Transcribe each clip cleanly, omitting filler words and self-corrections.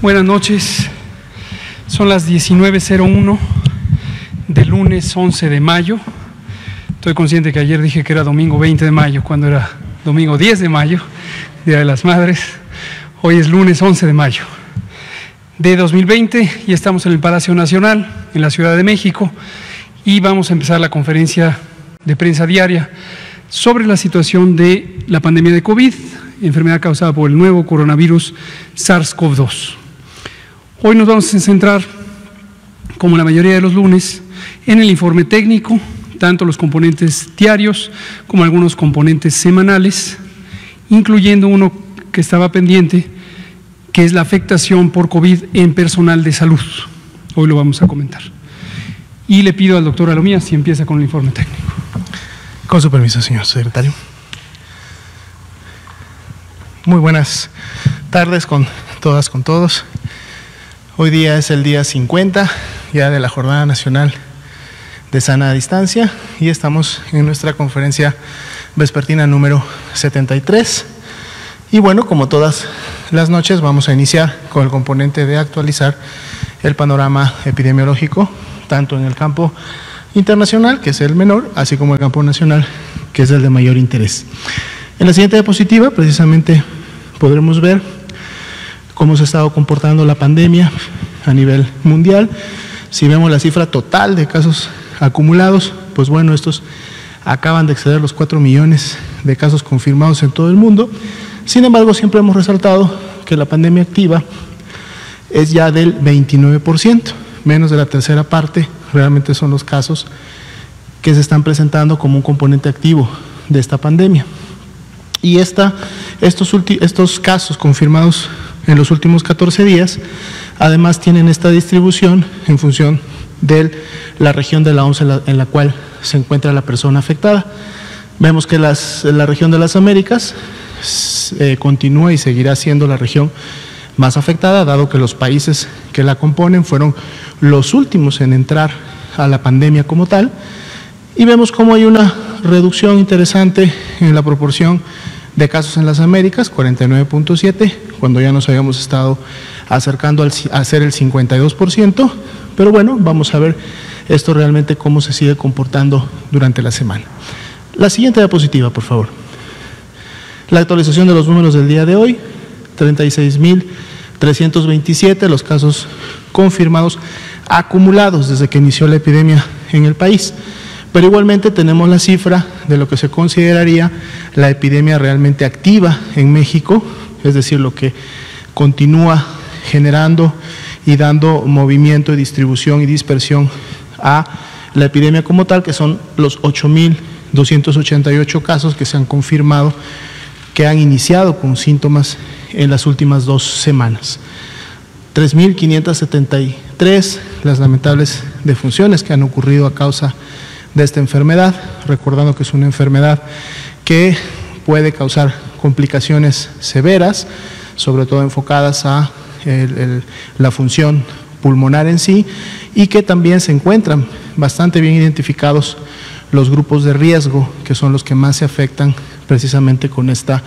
Buenas noches, son las 19:01 del lunes 11 de mayo. Estoy consciente que ayer dije que era domingo 20 de mayo, cuando era domingo 10 de mayo, Día de las Madres. Hoy es lunes 11 de mayo de 2020 y estamos en el Palacio Nacional, en la Ciudad de México, y vamos a empezar la conferencia de prensa diaria sobre la situación de la pandemia de COVID, enfermedad causada por el nuevo coronavirus SARS-CoV-2. Hoy nos vamos a centrar, como la mayoría de los lunes, en el informe técnico, tanto los componentes diarios como algunos componentes semanales, incluyendo uno que estaba pendiente, que es la afectación por COVID en personal de salud. Hoy lo vamos a comentar. Y le pido al doctor Alomía si empieza con el informe técnico. Con su permiso, señor secretario. Muy buenas tardes con todas, con todos. Hoy día es el día 50 ya de la Jornada Nacional de Sana Distancia y estamos en nuestra conferencia vespertina número 73 Y bueno, como todas las noches, vamos a iniciar con el componente de actualizar el panorama epidemiológico, tanto en el campo internacional, que es el menor, así como el campo nacional, que es el de mayor interés. En la siguiente diapositiva, precisamente, podremos ver cómo se ha estado comportando la pandemia a nivel mundial. Si vemos la cifra total de casos acumulados, pues bueno, estos acaban de exceder los 4 millones de casos confirmados en todo el mundo. Sin embargo, siempre hemos resaltado que la pandemia activa es ya del 29%, menos de la tercera parte realmente son los casos que se están presentando como un componente activo de esta pandemia. Y estos casos confirmados en los últimos 14 días, además tienen esta distribución en función de la región de la OMS en la cual se encuentra la persona afectada. Vemos que la región de las Américas continúa y seguirá siendo la región más afectada, dado que los países que la componen fueron los últimos en entrar a la pandemia como tal, y vemos cómo hay una reducción interesante en la proporción de casos en las Américas, 49.7, cuando ya nos habíamos estado acercando a ser el 52%, pero bueno, vamos a ver esto realmente cómo se sigue comportando durante la semana. La siguiente diapositiva, por favor. La actualización de los números del día de hoy, 36.327 los casos confirmados acumulados desde que inició la epidemia en el país. Pero igualmente tenemos la cifra de lo que se consideraría la epidemia realmente activa en México, es decir, lo que continúa generando y dando movimiento, distribución y dispersión a la epidemia como tal, que son los 8.288 casos que se han confirmado, que han iniciado con síntomas en las últimas 2 semanas. 3.573 las lamentables defunciones que han ocurrido a causa de esta enfermedad, recordando que es una enfermedad que puede causar complicaciones severas, sobre todo enfocadas a la función pulmonar en sí, y que también se encuentran bastante bien identificados los grupos de riesgo, que son los que más se afectan precisamente con esta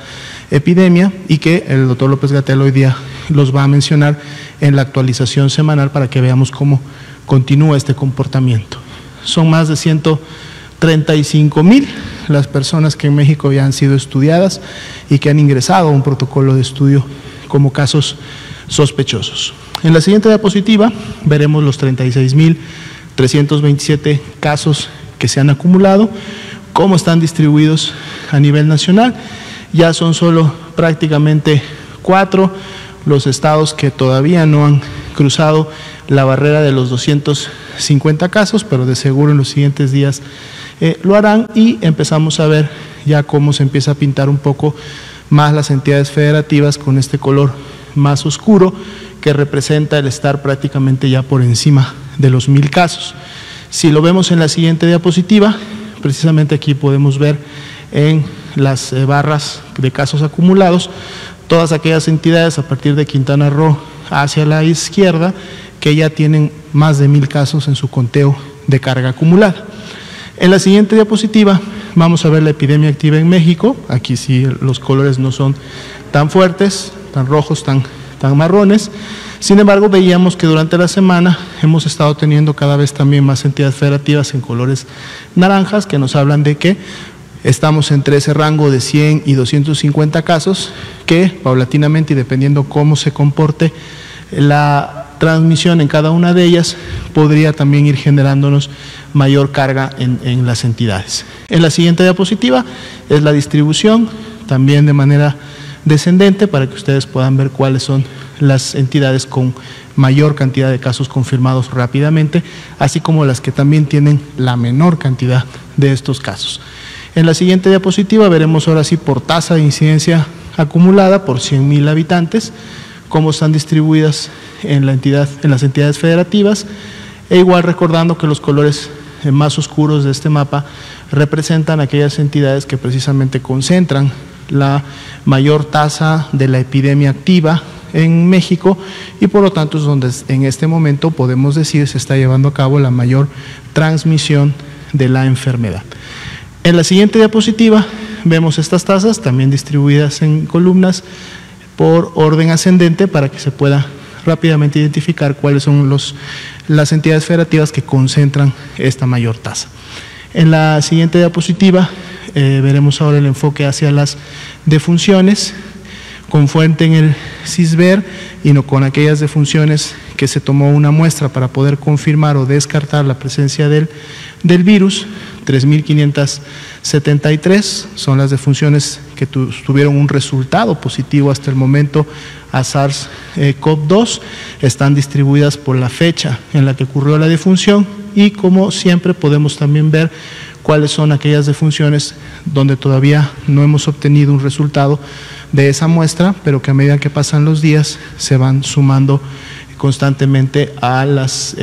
epidemia, y que el doctor López-Gatell hoy día los va a mencionar en la actualización semanal para que veamos cómo continúa este comportamiento. Son más de 135,000 las personas que en México ya han sido estudiadas y que han ingresado a un protocolo de estudio como casos sospechosos. En la siguiente diapositiva veremos los 36.327 casos que se han acumulado, cómo están distribuidos a nivel nacional. Ya son solo prácticamente 4 los estados que todavía no han cruzado la barrera de los 250 casos, pero de seguro en los siguientes días lo harán, y empezamos a ver ya cómo se empieza a pintar un poco más las entidades federativas con este color más oscuro que representa el estar prácticamente ya por encima de los 1,000 casos. Si lo vemos en la siguiente diapositiva, precisamente aquí podemos ver en las barras de casos acumulados todas aquellas entidades a partir de Quintana Roo hacia la izquierda que ya tienen más de 1,000 casos en su conteo de carga acumulada. En la siguiente diapositiva vamos a ver la epidemia activa en México. Aquí sí los colores no son tan fuertes, tan rojos, tan marrones. Sin embargo, veíamos que durante la semana hemos estado teniendo cada vez también más entidades federativas en colores naranjas, que nos hablan de que estamos entre ese rango de 100 y 250 casos, que paulatinamente y dependiendo cómo se comporte la transmisión en cada una de ellas, podría también ir generándonos mayor carga en las entidades. En la siguiente diapositiva es la distribución, también de manera descendente, para que ustedes puedan ver cuáles son las entidades con mayor cantidad de casos confirmados rápidamente, así como las que también tienen la menor cantidad de estos casos. En la siguiente diapositiva veremos ahora sí por tasa de incidencia acumulada por 100,000 habitantes, cómo están distribuidas en las entidades federativas, e igual recordando que los colores más oscuros de este mapa representan aquellas entidades que precisamente concentran la mayor tasa de la epidemia activa en México, y por lo tanto es donde en este momento podemos decir se está llevando a cabo la mayor transmisión de la enfermedad. En la siguiente diapositiva vemos estas tasas también distribuidas en columnas por orden ascendente para que se pueda rápidamente identificar cuáles son las entidades federativas que concentran esta mayor tasa. En la siguiente diapositiva veremos ahora el enfoque hacia las defunciones con fuente en el CISBER y no con aquellas defunciones que se tomó una muestra para poder confirmar o descartar la presencia del virus. 3.573 son las defunciones que tuvieron un resultado positivo hasta el momento a SARS-CoV-2, están distribuidas por la fecha en la que ocurrió la defunción y como siempre podemos también ver cuáles son aquellas defunciones donde todavía no hemos obtenido un resultado de esa muestra, pero que a medida que pasan los días se van sumando constantemente a las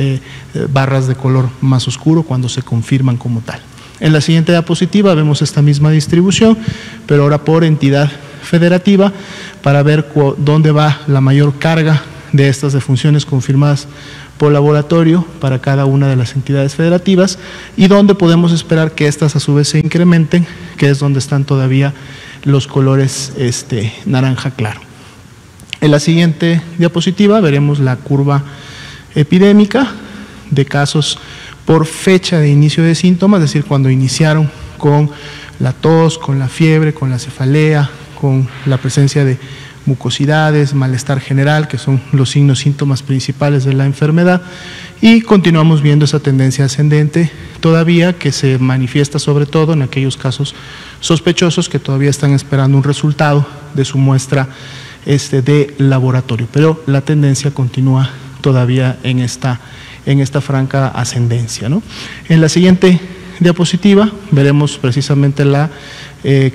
barras de color más oscuro cuando se confirman como tal. En la siguiente diapositiva vemos esta misma distribución, pero ahora por entidad federativa para ver dónde va la mayor carga de estas defunciones confirmadas por laboratorio para cada una de las entidades federativas y dónde podemos esperar que estas a su vez se incrementen, que es donde están todavía los colores naranja claro. En la siguiente diapositiva veremos la curva epidémica de casos por fecha de inicio de síntomas, es decir, cuando iniciaron con la tos, con la fiebre, con la cefalea, con la presencia de mucosidades, malestar general, que son los signos, síntomas principales de la enfermedad, y continuamos viendo esa tendencia ascendente todavía que se manifiesta sobre todo en aquellos casos sospechosos que todavía están esperando un resultado de su muestra de laboratorio, pero la tendencia continúa todavía en esta franca ascendencia, ¿no? En la siguiente diapositiva veremos precisamente la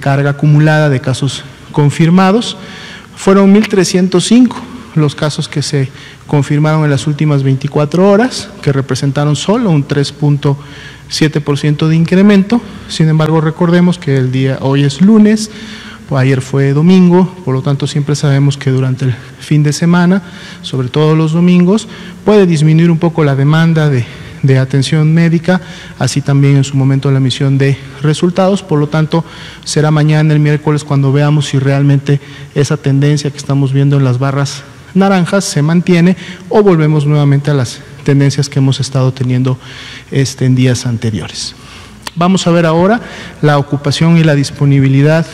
carga acumulada de casos confirmados. Fueron 1.305 los casos que se confirmaron en las últimas 24 horas, que representaron solo un 3.7% de incremento. Sin embargo, recordemos que hoy es lunes, ayer fue domingo, por lo tanto siempre sabemos que durante el fin de semana, sobre todo los domingos, puede disminuir un poco la demanda de atención médica, así también en su momento la emisión de resultados, por lo tanto será mañana, el miércoles, cuando veamos si realmente esa tendencia que estamos viendo en las barras naranjas se mantiene o volvemos nuevamente a las tendencias que hemos estado teniendo en días anteriores. Vamos a ver ahora la ocupación y la disponibilidad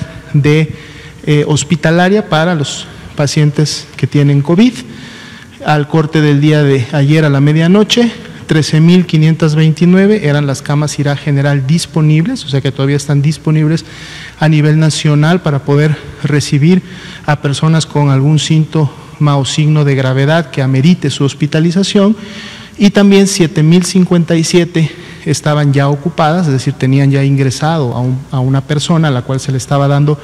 hospitalaria para los pacientes que tienen COVID. Al corte del día de ayer a la medianoche, 13.529 eran las camas IRA general disponibles, o sea que todavía están disponibles a nivel nacional para poder recibir a personas con algún síntoma o signo de gravedad que amerite su hospitalización, y también 7.057 estaban ya ocupadas, es decir, tenían ya ingresado a una persona a la cual se le estaba dando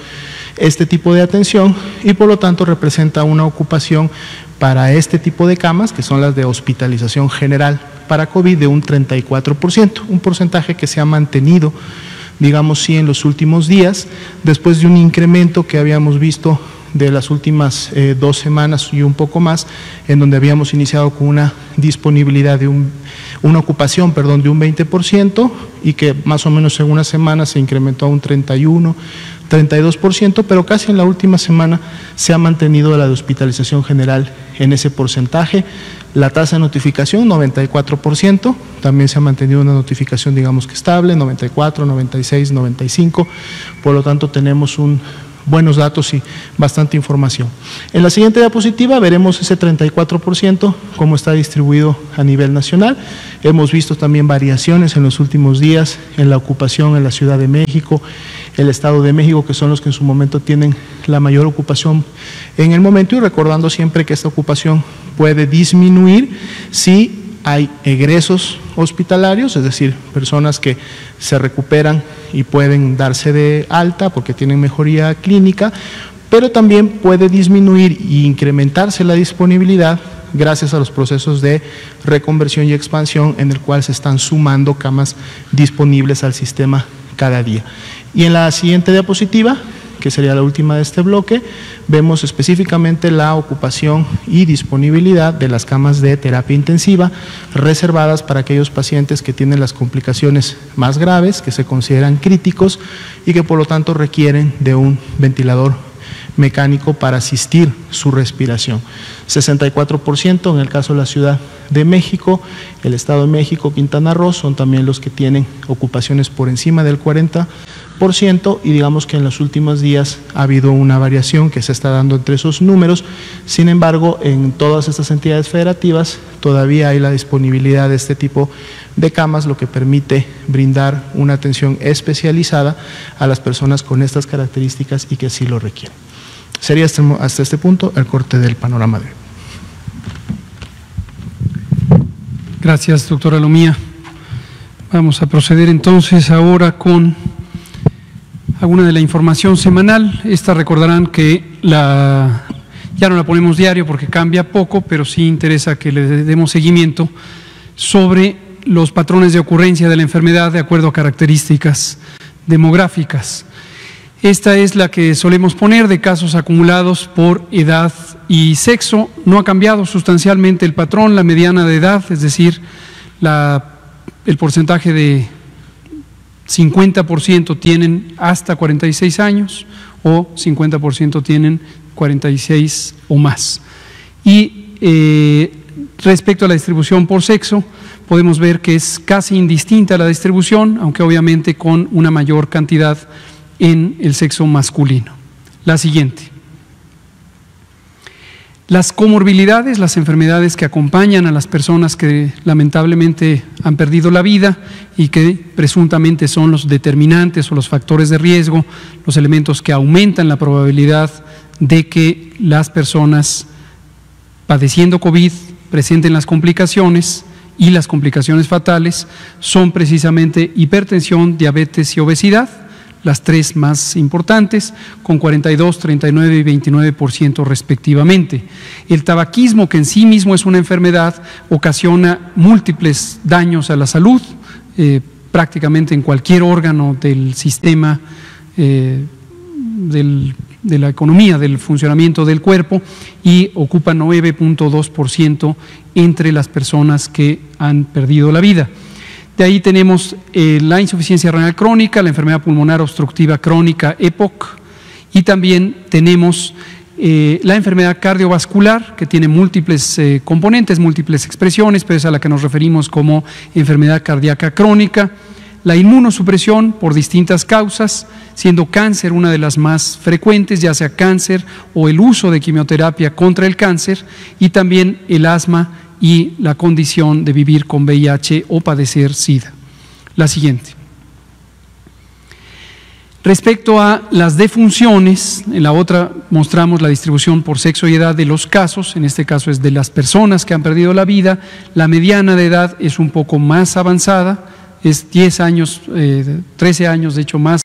este tipo de atención y por lo tanto representa una ocupación para este tipo de camas, que son las de hospitalización general para COVID, de un 34%, un porcentaje que se ha mantenido, digamos, sí, en los últimos días, después de un incremento que habíamos visto de las últimas 2 semanas y un poco más, en donde habíamos iniciado con una disponibilidad de una ocupación, de un 20% y que más o menos en una semana se incrementó a un 32%, pero casi en la última semana se ha mantenido la de hospitalización general en ese porcentaje. La tasa de notificación, 94%, también se ha mantenido una notificación, digamos que estable, 94, 96, 95, por lo tanto tenemos buenos datos y bastante información. En la siguiente diapositiva veremos ese 34%, cómo está distribuido a nivel nacional. Hemos visto también variaciones en los últimos días en la ocupación en la Ciudad de México, el Estado de México, que son los que en su momento tienen la mayor ocupación en el momento, y recordando siempre que esta ocupación puede disminuir si hay egresos hospitalarios, es decir, personas que se recuperan y pueden darse de alta porque tienen mejoría clínica, pero también puede disminuir e incrementarse la disponibilidad gracias a los procesos de reconversión y expansión en el cual se están sumando camas disponibles al sistema cada día. Y en la siguiente diapositiva que sería la última de este bloque, vemos específicamente la ocupación y disponibilidad de las camas de terapia intensiva reservadas para aquellos pacientes que tienen las complicaciones más graves, que se consideran críticos y que por lo tanto requieren de un ventilador mecánico para asistir su respiración. 64% en el caso de la Ciudad de México, el Estado de México, Quintana Roo, son también los que tienen ocupaciones por encima del 40%, y digamos que en los últimos días ha habido una variación que se está dando entre esos números. Sin embargo, en todas estas entidades federativas todavía hay la disponibilidad de este tipo de camas, lo que permite brindar una atención especializada a las personas con estas características y que así lo requieren. Sería hasta este punto el corte del panorama de hoy. Gracias, doctora Lomía. Vamos a proceder entonces ahora con alguna de la información semanal. Esta recordarán que ya no la ponemos diario porque cambia poco, pero sí interesa que le demos seguimiento sobre los patrones de ocurrencia de la enfermedad de acuerdo a características demográficas. Esta es la que solemos poner de casos acumulados por edad y sexo. No ha cambiado sustancialmente el patrón, la mediana de edad, es decir, el porcentaje de 50% tienen hasta 46 años o 50% tienen 46 o más. Y respecto a la distribución por sexo, podemos ver que es casi indistinta la distribución, aunque obviamente con una mayor cantidad en el sexo masculino. La siguiente. Las comorbilidades, las enfermedades que acompañan a las personas que lamentablemente han perdido la vida y que presuntamente son los determinantes o los factores de riesgo, los elementos que aumentan la probabilidad de que las personas padeciendo COVID presenten las complicaciones y las complicaciones fatales, son precisamente hipertensión, diabetes y obesidad, las tres más importantes, con 42, 39 y 29% respectivamente. El tabaquismo, que en sí mismo es una enfermedad, ocasiona múltiples daños a la salud, prácticamente en cualquier órgano del sistema de la economía, del funcionamiento del cuerpo, y ocupa 9.2% entre las personas que han perdido la vida. De ahí tenemos la insuficiencia renal crónica, la enfermedad pulmonar obstructiva crónica, EPOC, y también tenemos la enfermedad cardiovascular, que tiene múltiples componentes, múltiples expresiones, pero es a la que nos referimos como enfermedad cardíaca crónica, la inmunosupresión por distintas causas, siendo cáncer una de las más frecuentes, ya sea cáncer o el uso de quimioterapia contra el cáncer, y también el asma y la condición de vivir con VIH o padecer SIDA. La siguiente. Respecto a las defunciones, en la otra mostramos la distribución por sexo y edad de los casos, en este caso es de las personas que han perdido la vida. La mediana de edad es un poco más avanzada, es 10 años, 13 años de hecho más